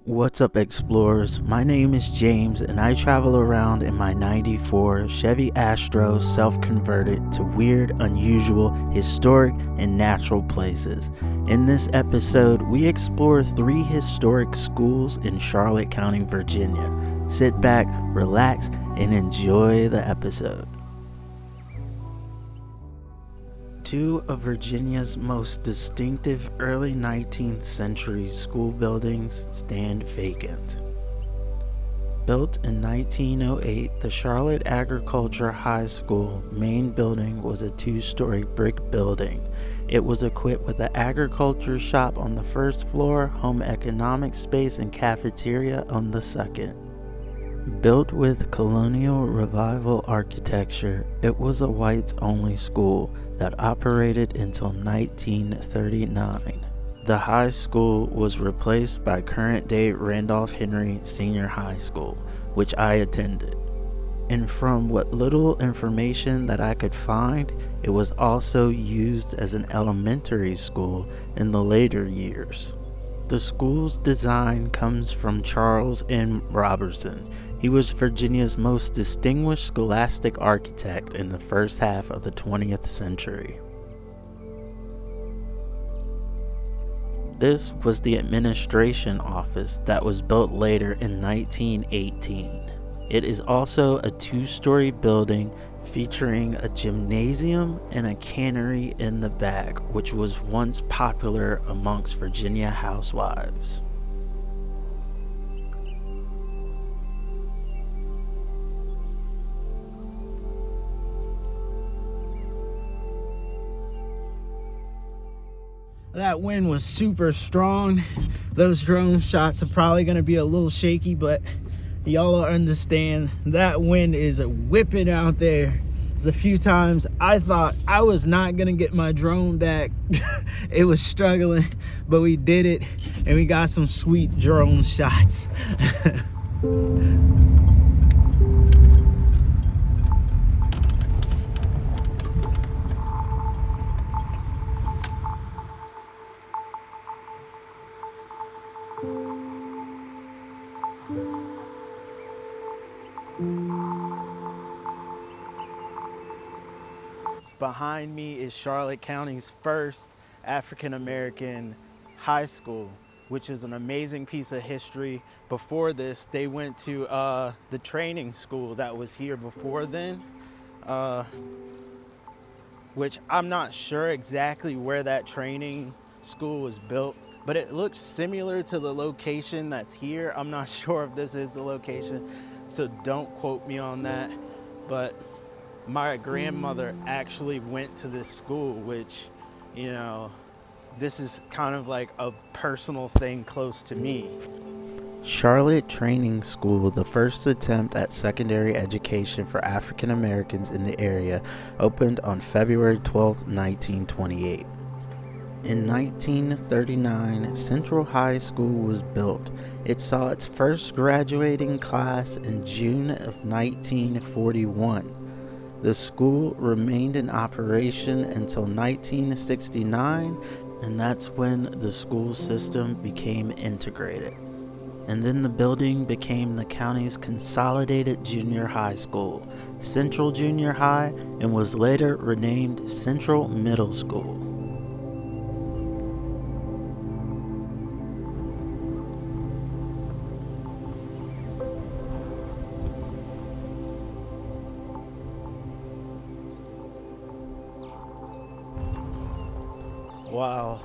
What's up, explorers? My name is James and I travel around in my 94 Chevy Astro self-converted to weird, unusual, historic, and natural places. In this episode, we explore 3 historic schools in Charlotte County, Virginia. Sit back, relax, and enjoy the episode. 2 of Virginia's most distinctive early 19th century school buildings stand vacant. Built in 1908, the Charlotte Agriculture High School main building was a 2-story brick building. It was equipped with an agriculture shop on the first floor, home economics space, and cafeteria on the second. Built with colonial revival architecture, it was a whites-only school that operated until 1939. The high school was replaced by current-day Randolph Henry Senior High School, which I attended. And from what little information that I could find, it was also used as an elementary school in the later years. The school's design comes from Charles M. Robertson. He was Virginia's most distinguished scholastic architect in the first half of the 20th century. This was the administration office that was built later in 1918. It is also a 2-story building featuring a gymnasium and a cannery in the back, which was once popular amongst Virginia housewives. That wind was super strong. Those drone shots are probably going to be a little shaky, but y'all will understand that wind is whipping out there. There's a few times I thought I was not going to get my drone back. It was struggling, but we did it, and we got some sweet drone shots. Behind me is Charlotte County's first African-American high school, which is an amazing piece of history. Before this, they went to the training school that was here before then, which I'm not sure exactly where that training school was built, but it looks similar to the location that's here. I'm not sure if this is the location, so don't quote me on that, but my grandmother actually went to this school, which, you know, this is kind of like a personal thing close to me. Charlotte Training School, the first attempt at secondary education for African Americans in the area, opened on February 12, 1928. In 1939, Central High School was built. It saw its first graduating class in June of 1941. The school remained in operation until 1969, and that's when the school system became integrated. And then the building became the county's consolidated junior high school, Central Junior High, and was later renamed Central Middle School. Wow,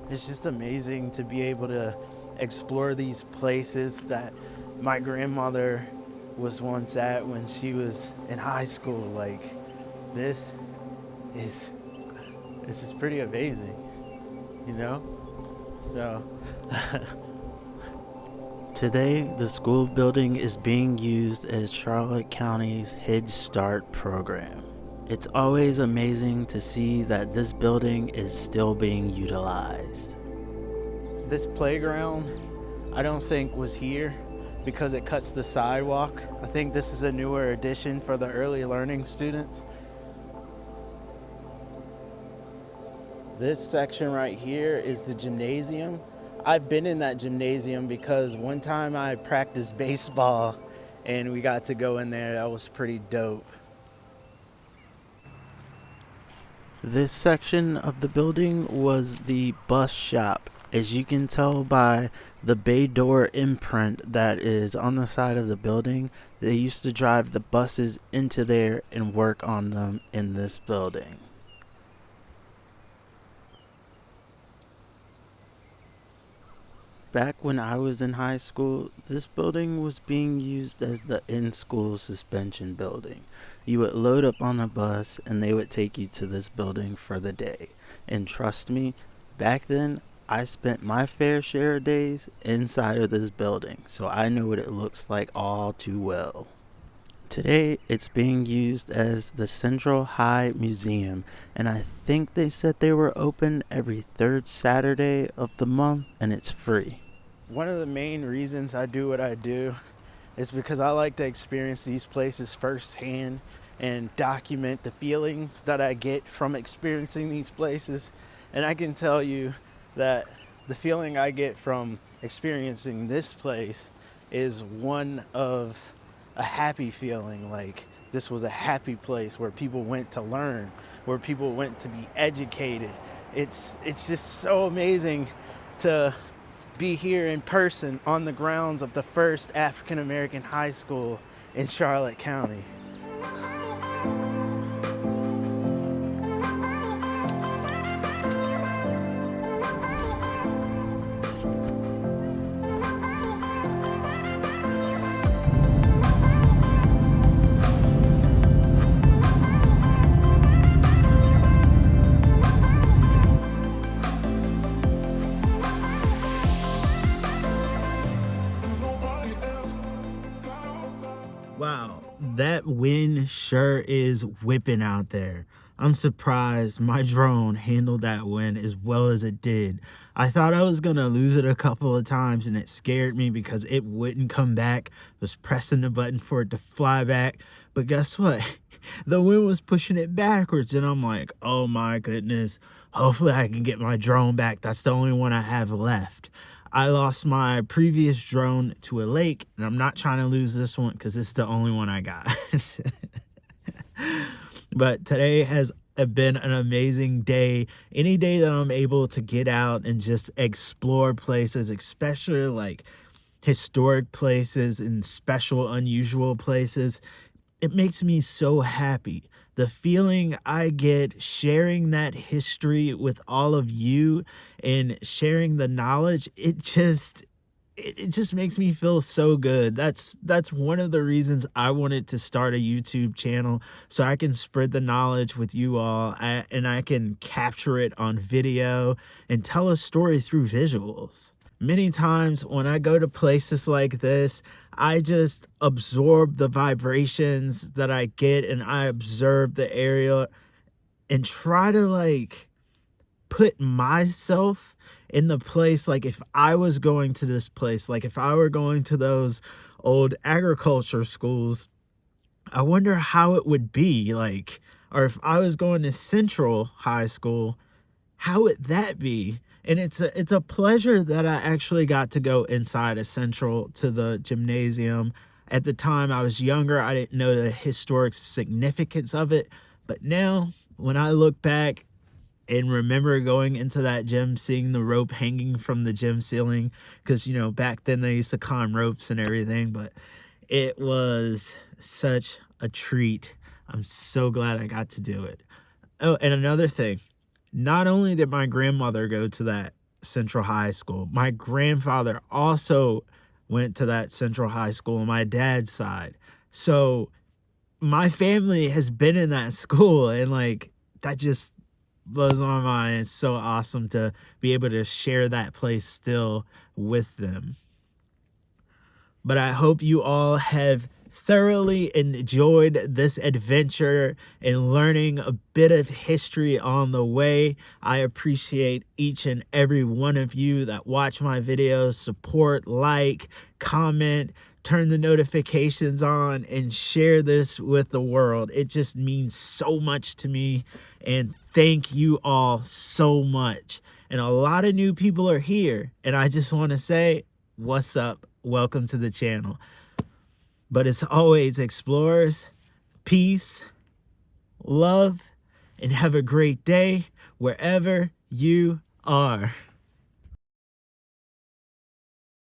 it's just amazing to be able to explore these places that my grandmother was once at when she was in high school. Like, this is pretty amazing, you know? So today, the school building is being used as Charlotte County's Head Start program. It's always amazing to see that this building is still being utilized. This playground, I don't think was here because it cuts the sidewalk. I think this is a newer addition for the early learning students. This section right here is the gymnasium. I've been in that gymnasium because one time I practiced baseball and we got to go in there. That was pretty dope. This section of the building was the bus shop. As you can tell by the bay door imprint that is on the side of the building, they used to drive the buses into there and work on them in this building. Back when I was in high school, this building was being used as the in-school suspension building. You would load up on a bus and they would take you to this building for the day. And trust me, back then, I spent my fair share of days inside of this building, so I know what it looks like all too well. Today, it's being used as the Central High Museum, and I think they said they were open every third Saturday of the month, and it's free. One of the main reasons I do what I do is because I like to experience these places firsthand and document the feelings that I get from experiencing these places. And I can tell you that the feeling I get from experiencing this place is one of a happy feeling. Like this was a happy place where people went to learn, where people went to be educated. It's just so amazing to be here in person on the grounds of the first African American high school in Charlotte County. Wow, that wind sure is whipping out there. I'm surprised my drone handled that wind as well as it did. I thought I was gonna lose it a couple of times and it scared me because it wouldn't come back. I was pressing the button for it to fly back, but guess what? The wind was pushing it backwards and I'm like, oh my goodness, hopefully I can get my drone back. That's the only one I have left. I lost my previous drone to a lake, and I'm not trying to lose this one because it's the only one I got. But today has been an amazing day. Any day that I'm able to get out and just explore places, especially like historic places and special, unusual places, it makes me so happy. The feeling I get sharing that history with all of you and sharing the knowledge, it just makes me feel so good. That's one of the reasons I wanted to start a YouTube channel, so I can spread the knowledge with you all and I can capture it on video and tell a story through visuals. Many times when I go to places like this, I just absorb the vibrations that I get and I observe the area and try to like put myself in the place. Like if I was going to this place, like if I were going to those old agriculture schools, I wonder how it would be like, or if I was going to Central High School, how would that be? And it's a pleasure that I actually got to go inside of Central to the gymnasium. At the time I was younger, I didn't know the historic significance of it. But now when I look back and remember going into that gym, seeing the rope hanging from the gym ceiling, because, you know, back then they used to climb ropes and everything, but it was such a treat. I'm so glad I got to do it. Oh, and another thing. Not only did my grandmother go to that Central High School, my grandfather also went to that Central High School on my dad's side. So my family has been in that school, and like that just blows my mind. It's so awesome to be able to share that place still with them. But I hope you all have thoroughly enjoyed this adventure and learning a bit of history on the way. I appreciate each and every one of you that watch my videos, support, like, comment, turn the notifications on, and share this with the world. It just means so much to me, and thank you all so much. and a lot of new people are here. And I just want to say, what's up? Welcome to the channel. But as always, explorers, peace, love, and have a great day wherever you are.